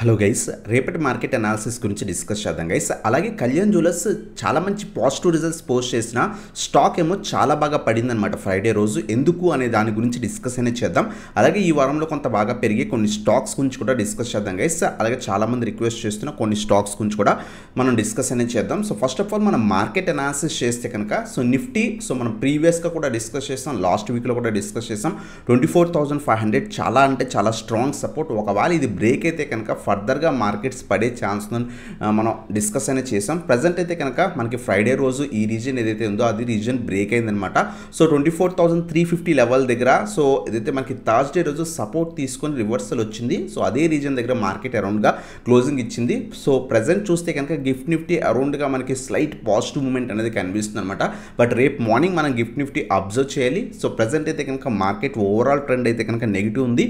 Hello guys, రేపటి market analysis గురించి discuss చేద్దాం గైస్. అలాగే కళ్యాణ్ జ్యువెలర్స్ చాలా మంచి పాజిటివ్ రిజల్ట్స్ పోస్ట్ చేసిన స్టాక్ ఏమో చాలా బాగా పడిందనమాట ఫ్రైడే రోజు. ఎందుకు అనే దాని గురించి డిస్కస్ అనేది చేద్దాం. అలాగే ఈ వారంలో కొంత బాగా పెరిగే కొన్ని స్టాక్స్ గురించి కూడా డిస్కస్ చేద్దాం గైస్. అలాగే చాలామంది రిక్వెస్ట్ చేస్తున్న కొన్ని స్టాక్స్ గురించి కూడా మనం డిస్కస్ అనేది చేద్దాం. సో ఫస్ట్ ఆఫ్ ఆల్ మనం మార్కెట్ అనాలిసిస్ చేస్తే కనుక నిఫ్టీ మనం ప్రీవియస్గా కూడా డిస్కస్ చేస్తాం, లాస్ట్ వీక్లో కూడా డిస్కస్ చేస్తాం. 24,500 చాలా అంటే చాలా స్ట్రాంగ్ సపోర్ట్. ఒకవేళ ఇది బ్రేక్ అయితే కనుక ఫర్దర్గా మార్కెట్స్ పడే ఛాన్స్ మనం డిస్కస్ అనేది చేసాం. ప్రజెంట్ అయితే కనుక మనకి ఫ్రైడే రోజు ఈ రీజన్ ఏదైతే ఉందో అది రీజన్ బ్రేక్ అయిందనమాట. 24,350 లెవెల్ దగ్గర ఏదైతే మనకి థర్స్డే రోజు సపోర్ట్ తీసుకొని రివర్సల్ వచ్చింది. అదే రీజన్ దగ్గర మార్కెట్ అరౌండ్గా క్లోజింగ్ ఇచ్చింది. ప్రజెంట్ చూస్తే కనుక గిఫ్ట్ నిఫ్టీ అరౌండ్గా మనకి స్లైట్ పాజిటివ్ మూమెంట్ అనేది కనిపిస్తుంది అనమాట. బట్ రేపు మార్నింగ్ మనం గిఫ్ట్ నిఫ్టీ అబ్జర్వ్ చేయాలి. ప్రజెంట్ అయితే కనుక మార్కెట్ ఓవరాల్ ట్రెండ్ అయితే కనుక నెగిటివ్ ఉంది.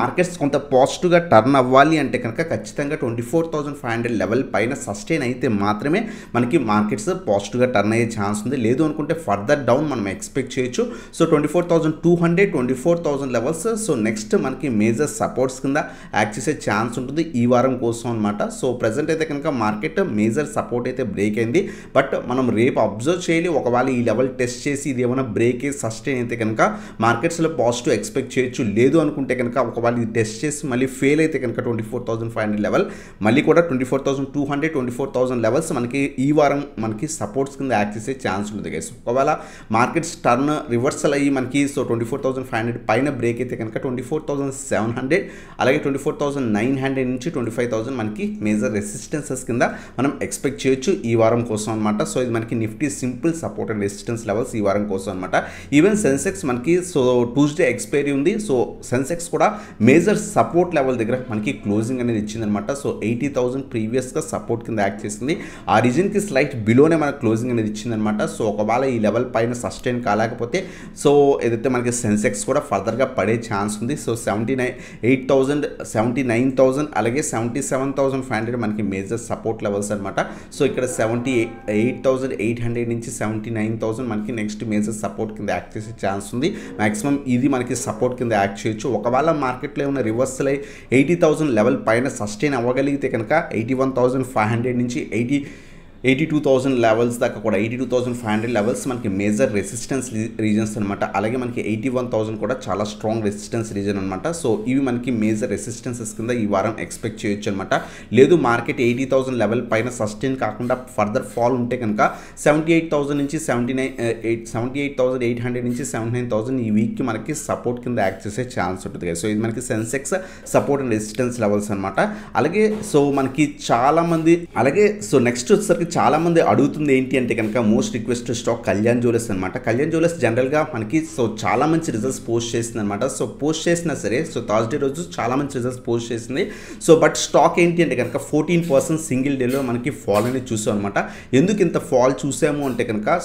మార్కెట్స్ కొంత పాజిటివ్గా టర్న్ అవ్వాలి అంటే కనుక ఖచ్చితంగా 24,500 లెవెల్ పైన సస్టైన్ అయితే మాత్రమే మనకి మార్కెట్స్ పాజిటివ్గా టర్న్ అయ్యే ఛాన్స్ ఉంది. లేదు అనుకుంటే ఫర్దర్ డౌన్ మనం ఎక్స్పెక్ట్ చేయొచ్చు. 24,200 24,000 లెవెల్స్ నెక్స్ట్ మనకి మేజర్ సపోర్ట్స్ కింద యాక్ట్ చేసే ఛాన్స్ ఉంటుంది ఈ వారం కోసం అనమాట. ప్రజెంట్ అయితే కనుక మార్కెట్ మేజర్ సపోర్ట్ అయితే బ్రేక్ అయింది. బట్ మనం రేపు అబ్జర్వ్ చేయాలి. ఒకవేళ ఈ లెవెల్ టెస్ట్ చేసి ఇది ఏమైనా బ్రేక్ సస్టైన్ అయితే కనుక మార్కెట్స్లో పాజిటివ్ ఎక్స్పెక్ట్ చేయొచ్చు. లేదు అనుకుంటే కనుక ఒకవేళ ఇది టెస్ట్ చేసి మళ్ళీ ఫెయిల్ అయితే కనుక 24,500 లెవెల్ మళ్ళీ కూడా 24,200 24,000 లెవెల్స్ మనకి ఈ వారం మనకి సపోర్ట్స్ కింద యాక్ట్ చేసే ఛాన్స్ ఉంటుంది గైస్. ఒకవేళ మార్కెట్స్ టర్న్ రివర్సల్ అయ్యి మనకి 24,500 పైన బ్రేక్ అయితే కనుక 24,700 అలాగే 24,900 నుంచి 25,000 మనకి మేజర్ రెసిస్టెన్సెస్ కింద మనం ఎక్స్పెక్ట్ చేయొచ్చు ఈ వారం కోసం అనమాట. ఇది మనకి Nifty simple support and resistance levels ఈ వారం కోసం అనమాట. ఈవెన్ సెన్సెక్స్ మనకి ట్యూస్డే ఎక్స్పైరీ ఉంది. సెన్సెక్స్ కూడా మేజర్ సపోర్ట్ లెవెల్ దగ్గర మనకి క్లోజింగ్ అనేది ఇచ్చిందనమాట. 80,000 ప్రీవియస్గా సపోర్ట్ కింద యాక్ట్ చేసింది. ఆ రీజన్కి స్లైట్ బిలోనే మనకు క్లోజింగ్ అనేది ఇచ్చిందనమాట. ఒకవేళ ఈ లెవెల్ పైన సస్టైన్ కాలేకపోతే ఏదైతే మనకి సెన్సెక్స్ కూడా ఫర్దర్గా పడే ఛాన్స్ ఉంది. 78,000 79,000 అలాగే 77,500 మనకి మేజర్ సపోర్ట్ లెవెల్స్ అనమాట. ఇక్కడ 78,800 నుంచి 79,000 మనకి నెక్స్ట్ మేజర్ సపోర్ట్ కింద యాక్ట్ చేసే ఛాన్స్ ఉంది. మాక్సిమం ఇది మనకి సపోర్ట్ కింద యాక్ట్ చేయొచ్చు. ఒకవేళ మార్కెట్లో ఏమైనా రివర్సల్ అయ్యి 80,000 లెవెల్ పైన సస్టైన్ అవ్వగలిగితే కనుక 81,500 నుంచి 82,000 లెవెల్స్ దాకా కూడా 82,500 లెవెల్స్ మనకి మేజర్ రెసిస్టెన్స్ రీజన్స్ అనమాట. అలాగే మనకి 81,000 కూడా చాలా స్ట్రాంగ్ రెసిస్టెన్స్ రీజన్ అనమాట. ఇవి మనకి మేజర్ రెసిస్టెన్సెస్ కింద ఈ వారం ఎక్స్పెక్ట్ చేయొచ్చు అనమాట. లేదు మార్కెట్ 80,000 లెవెల్ పైన సస్టైన్ కాకుండా ఫర్దర్ ఫాల్ ఉంటే కనుక 78,000 నుంచి 78,800 నుంచి 79,000 ఈ వీక్కి మనకి సపోర్ట్ కింద యాక్ట్ చేసే ఛాన్స్ ఉంటుంది కదా. ఇది మనకి Sensex support and resistance levels అనమాట. అలాగే మనకి చాలామంది అలాగే నెక్స్ట్ వచ్చేసరికి చాలామంది అడుగుతుంది ఏంటి అంటే కనుక most requested stock Kalyan jewellers అనమాట. కళ్యాణ్ జ్యువెలర్స్ జనరల్గా మనకి చాలా మంచి రిజల్ట్స్ పోస్ట్ చేసింది అనమాట. పోస్ట్ చేసినా సరే థర్స్డే రోజు చాలా మంచి రిజల్ట్స్ పోస్ట్ చేసింది. బట్ స్టాక్ ఏంటి అంటే కనుక 14% సింగిల్ డేలో మనకి ఫాల్ అనేది చూసాం అనమాట. ఎందుకు ఇంత ఫాల్ చూసాము అంటే కనుక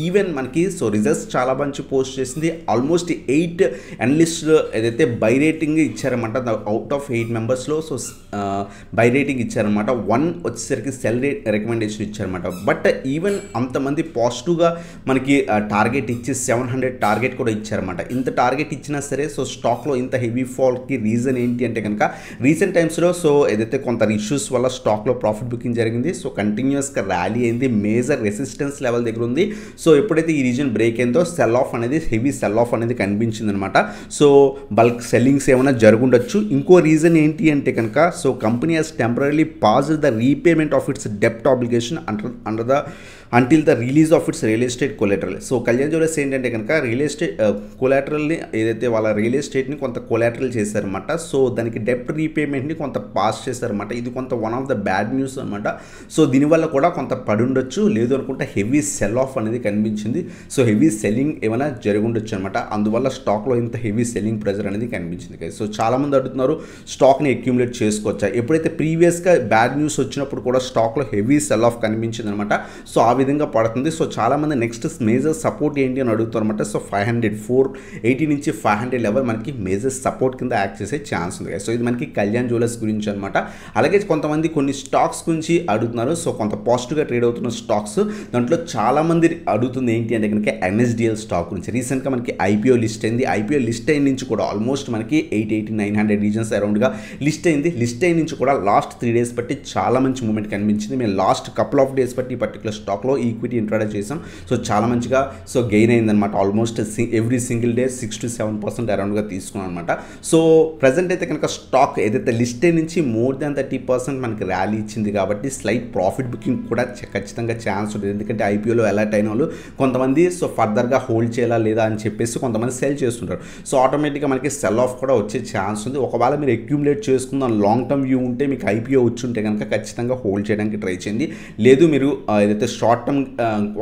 ఈవెన్ మనకి రిజల్ట్స్ చాలా మంచి పోస్ట్ చేసింది. ఆల్మోస్ట్ 8 అనలిస్ట్ ఏదైతే బై రేటింగ్ ఇచ్చారన్నమాట. అవుట్ ఆఫ్ 8 మెంబర్స్లో బై రేటింగ్ ఇచ్చారనమాట. 1 వచ్చేసరికి సెల్ రికమెండేషన్ ఇచ్చారన్నమాట. బట్ ఈవెన్ అంతమంది పాజిటివ్గా మనకి టార్గెట్ ఇచ్చి 700 టార్గెట్ కూడా ఇచ్చారన్నమాట. ఇంత టార్గెట్ ఇచ్చినా సరే స్టాక్లో ఇంత హెవీ ఫాల్కి రీజన్ ఏంటి అంటే కనుక రీసెంట్ టైమ్స్లో ఏదైతే కొంత ఇష్యూస్ వల్ల స్టాక్లో ప్రాఫిట్ బుకింగ్ జరిగింది. కంటిన్యూస్గా ర్యాలీ అయింది. మేజర్ రెసిస్టెన్స్ లెవెల్ దగ్గర ఉంది. ఎప్పుడైతే ఈ రీజన్ బ్రేక్ అయిందో సెల్ ఆఫ్ అనేది హెవీ సెల్ ఆఫ్ అనేది కనిపించింది అనమాట. బల్క్ సెల్లింగ్స్ ఏమైనా జరుగుండొచ్చు. ఇంకో రీజన్ ఏంటి అంటే కనుక company has temporary paused the repayment of its డెప్ట్ obligation until the release of its real estate collateral. Kalyan jewellers ఏంటంటే కనుక రియల్ ఎస్టేట్ కొలాటరల్ని ఏదైతే వాళ్ళ రియల్ ఎస్టేట్ని కొంత కొలాటరల్ చేశారన్నమాట. దానికి డెప్ట్ రీపేమెంట్ని కొంత పాస్ చేశారన్నమాట. ఇది కొంత one of the bad news అనమాట. దీనివల్ల కూడా కొంత పడి ఉండొచ్చు. లేదు అనుకుంటే హెవీ సెల్ ఆఫ్ అనేది కనిపించింది. హెవీ సెల్లింగ్ ఏమైనా జరుగుండొచ్చు అనమాట. అందువల్ల స్టాక్లో ఇంత హెవీ సెల్లింగ్ ప్రెజర్ అనేది కనిపించింది. చాలామంది అడుగుతున్నారు స్టాక్ని అక్యూములేట్ చేసుకోవచ్చా. ఎప్పుడైతే ప్రీవియస్గా బ్యాడ్ న్యూస్ వచ్చినప్పుడు కూడా స్టాక్లో హెవీ సెల్ ఆఫ్ కనిపించింది అనమాట. ఆ విధంగా పడుతుంది. సో చాలామంది నెక్స్ట్ మేజర్ సపోర్ట్ ఏంటి అని అడుగుతారు అనమాట. సో 480 నుంచి 500 లెవెల్ మనకి మేజర్ సపోర్ట్ కింద యాక్ట్ చేసే ఛాన్స్ ఉంది. సో ఇది మనకి కళ్యాణ్ జ్యువెలర్స్ గురించి అనమాట. అలాగే కొంతమంది కొన్ని స్టాక్స్ గురించి అడుగుతున్నారు. సో కొంత పాజిటివ్గా ట్రేడ్ అవుతున్న స్టాక్స్ దాంట్లో చాలామంది అడుగుతుంది ఏంటి అంటే కనుక NSDL స్టాక్ గురించి. రీసెంట్గా మనకి IPO లిస్ట్ అయింది. IPO లిస్ట్ అయిన నుంచి కూడా ఆల్మోస్ట్ మనకి 880-900 రీజన్స్ అరౌండ్గా లిస్ట్ అయింది. లిస్ట్ అయిన నుంచి కూడా లాస్ట్ 3 డేస్ బట్టి చాలా మంచి మూమెంట్ కనిపించింది. మేము లాస్ట్ కపుల్ ఆఫ్ డేస్ బట్టి ఈ పర్టికులర్ స్టాక్లో ఈక్విటీ ఇంట్రాడే చేసాం. సో చాలా మంచిగా సో గెయిన్ అయిందనమాట. Almost every single day 6 to 7% అరౌండ్గా తీసుకున్నాం అనమాట. సో ప్రజెంట్ అయితే కనుక స్టాక్ ఏదైతే లిస్ట్ అయిన నుంచి మోర్ దాన్ 30% మనకి ర్యాలీ ఇచ్చింది కాబట్టి స్లైట్ ప్రాఫిట్ బుకింగ్ కూడా ఖచ్చితంగా ఛాన్స్ ఉంటుంది. ఎందుకంటే IPOలో అలర్ట్ అయిన వాళ్ళు కొంతమంది సో ఫర్దర్గా హోల్డ్ చేయాలా లేదా అని చెప్పేసి కొంతమంది సెల్ చేస్తుంటారు. సో ఆటోమేటిక్గా మనకి సెల్ ఆఫ్ కూడా వచ్చే ఛాన్స్ ఉంది. ఒకవేళ మీరు అక్యూములేట్ చేసుకుందాం లాంగ్ టర్మ్ వ్యూ ఉంటే మీకు IPO వచ్చి ఉంటే కనుక ఖచ్చితంగా హోల్డ్ చేయడానికి ట్రై చేయండి. లేదు మీరు ఏదైతే షార్ట్ టర్మ్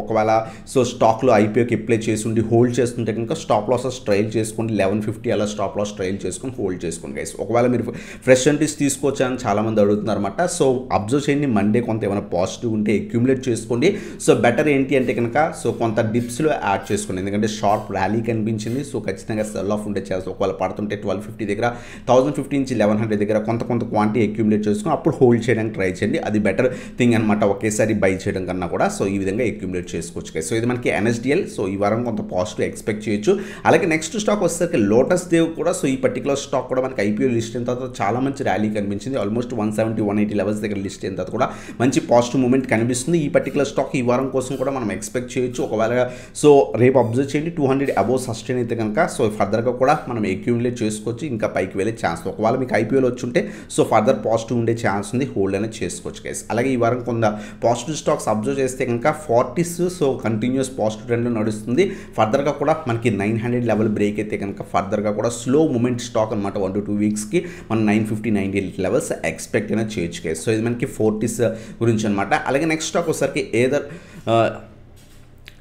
ఒకవేళ సో స్టాక్లో IPOకి అప్లై చేసి ఉండి హోల్డ్ చేస్తుంటే కనుక స్టాప్ లాసెస్ ట్రైల్ చేసుకోండి. 1150 అలా స్టాప్ లాస్ ట్రైల్ చేసుకొని హోల్డ్ చేసుకోండి గైస్. ఒకవేళ మీరు ఫ్రెష్ ఎంట్రీస్ తీసుకోవచ్చని చాలామంది అడుగుతున్నారు అనమాట. సో అబ్జర్వ్ చేయండి. మండే కొంత ఏమైనా పాజిటివ్ ఉంటే అక్యూములేట్ చేసుకోండి. సో బెటర్ ఏంటి అంటే కనుక సో కొంత డిప్స్లో యాడ్ చేసుకోండి. ఎందుకంటే షార్ప్ ర్యాలీ కనిపించింది. సో ఖచ్చితంగా సెల్ ఆఫ్ ఉంటే చేస్తే ఒకవేళ పడుతుంటే 1250 దగ్గర 1050 నుంచి 1100 దగ్గర కొంత క్వాంటిటీ అక్యూములేట్ చేసుకుని అప్పుడు హోల్డ్ చేయడానికి ట్రై చేయండి. అది బెటర్ థింగ్ అనమాట. ఒకేసారి బై చేయడం కన్నా కూడా సో ఈ విధంగా అక్యూములేట్ చేసుకోవచ్చు. సో ఇది మనకి NSDL. సో ఈ వారం కొంత పాజిటివ్ ఎక్స్పెక్ట్ చేయొచ్చు. అలాగే నెక్స్ట్ స్టాక్ వచ్చేసరికి లోటస్ దేవ్ కూడా. సో ఈ పర్టికులర్ స్టాక్ కూడా మనకి IPO లిస్ట్ అయిన తర్వాత చాలా మంచి ర్యాలీ కనిపించింది. ఆల్మోస్ట్ 170-180 లెవెల్స్ దగ్గర లిస్ట్ అయిన తర్వాత కూడా మంచి పాజిటివ్ మూమెంట్ కనిపిస్తుంది. ఈ పర్టికులర్ స్టాక్ ఈ వారం కోసం కూడా మనం ఎక్స్పెక్ట్ చేయొచ్చు. ఒకవేళ సో రేపు అబ్జర్వ్ చేయండి 200 అబోవ్ సస్టైన్ అయితే కనుక సో ఫర్దర్గా కూడా మనం అక్యూములేట్ చేసుకోవచ్చు. ఇంకా పైకి వెళ్ళే ఛాన్స్. ఒకవేళ మీకు IPOలో వచ్చి ఉంటే సో ఫర్దర్ పాజిటివ్ ఉండే ఛాన్స్ ఉంది. హోల్డ్ అనేది చేసుకోవచ్చు గైస్. అలాగే ఈ వారం కొంత పాజిటివ్ స్టాక్స్ అబ్జర్వ్ చేస్తే కనుక 40s సో కంటిన్యూస్ పాజిటివ్ ట్రెండ్లో నడుస్తుంది. ఫర్దర్గా కూడా మనకి 900 లెవెల్ బ్రేక్ అయితే కనుక ఫర్దర్గా కూడా స్లో మూమెంట్ స్టాక్ అనమాట. 1 to 2 వీక్స్కి మనం 950-980 లెవెల్స్ ఎక్స్పెక్ట్ అయినా చేయొచ్చు గైస్. సో ఇది మనకి 40s గురించి అనమాట. అలాగే నెక్స్ట్ స్టాక్ వచ్చేసరికి ఏదర్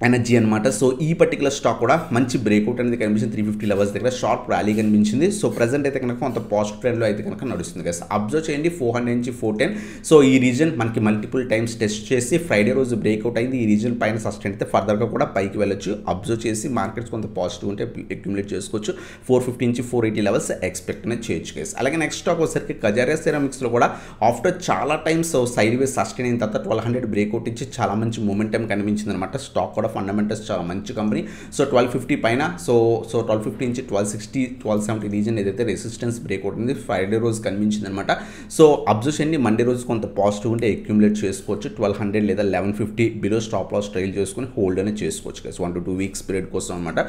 ఎనర్జీ అనమాట. సో ఈ పర్టికులర్ స్టాక్ కూడా మంచి బ్రేక్అవుట్ అనేది కనిపించింది. 350 లెవెల్స్ దగ్గర షార్ప్ ర్యాలీ కనిపించింది. సో ప్రజెంట్ అయితే కనుక కొంత పాజిటివ్ ట్రెండ్లో అయితే కనుక నడుస్తుంది కదా. అబ్జర్వ్ చేయండి 400 నుంచి 410. సో ఈ రీజన్ మనకి మల్టిపుల్ టైమ్స్ టెస్ట్ చేసి ఫ్రైడే రోజు బ్రేక్అవుట్ అయింది. ఈ రీజన్ పైన సస్టైన్ అయితే ఫర్దర్గా కూడా పైకి వెళ్ళొచ్చు. అబ్జర్వ్ చేసి మార్కెట్స్ కొంత పాజిటివ్ ఉంటే అక్యూములేట్ చేసుకోవచ్చు. 450 నుంచి 480 లెవెల్స్ ఎక్స్పెక్ట్ అనేది చేయొచ్చు కేసు. అలాగే నెక్స్ట్ స్టాక్ వచ్చేసరికి కజారియా సెరామిక్స్లో కూడా ఆఫ్టర్ చాలా టైమ్స్ సైడ్ వేస్ సస్టైన్ అయిన తర్వాత 1200 బ్రేక్అవుట్ ఇచ్చి చాలా మంచి మూమెంటం కనిపించింది అనమాట. స్టాక్ కూడా ఫండమెంటల్స్ చాలా మంచి కంపెనీ. సో 1250 పైన సో 1250 నుంచి 1260-1270 రీజన్ ఏదైతే రెసిస్టెన్స్ బ్రేక్అవుట్ ఉంది ఫ్రైడే రోజు కనిపించింది అనమాట. సో అబ్జర్వ్ చేయండి మండే రోజు కొంత పాజిటివ్ ఉంటే అక్యూములేట్ చేసుకోవచ్చు. 1200 లేదా 1150 బిలో స్టాప్ లాస్ ట్రైల్ చేసుకుని హోల్డ్ అనేది చేసుకోవచ్చు కదా 1 to 2 వీక్స్ పీరియడ్ కోసం అనమాట.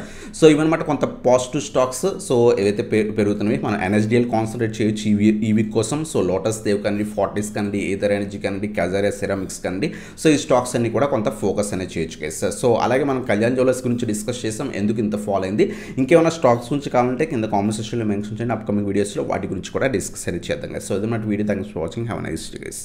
సో ఇవన్నమాట కొంత పాజిటివ్ స్టాక్స్. సో ఏవైతే పెరుగుతున్నాయి మనం NSDL కాన్సన్ట్రేట్ చేయొచ్చు ఈ వీక్ కోసం. సో లోటస్ దేవ్ కానీ 40s కానీ ఏదర్ ఎనర్జీ కానీ కజారియా సెరామిక్స్ కానీ సో ఈ స్టాక్స్ అన్ని కూడా కొంత ఫోకస్ అనేది చేయొచ్చు కదా. సో అలాగే మనం కళ్యాణ్ జ్యువెలర్స్ గురించి డిస్కస్ చేసాం. ఎందుకు ఇంత ఫాల్ అయింది. ఇంకేమైనా స్టాక్స్ గురించి కావాలంటే కింద కామెంట్ సెక్షన్లో మెన్షన్ చేయండి. అప్కమింగ్ వీడియోస్లో వాటి గురించి కూడా డిస్కస్ అనేది చేద్దాం. సో ఇది మన video. Thanks for watching. Have a nice day guys.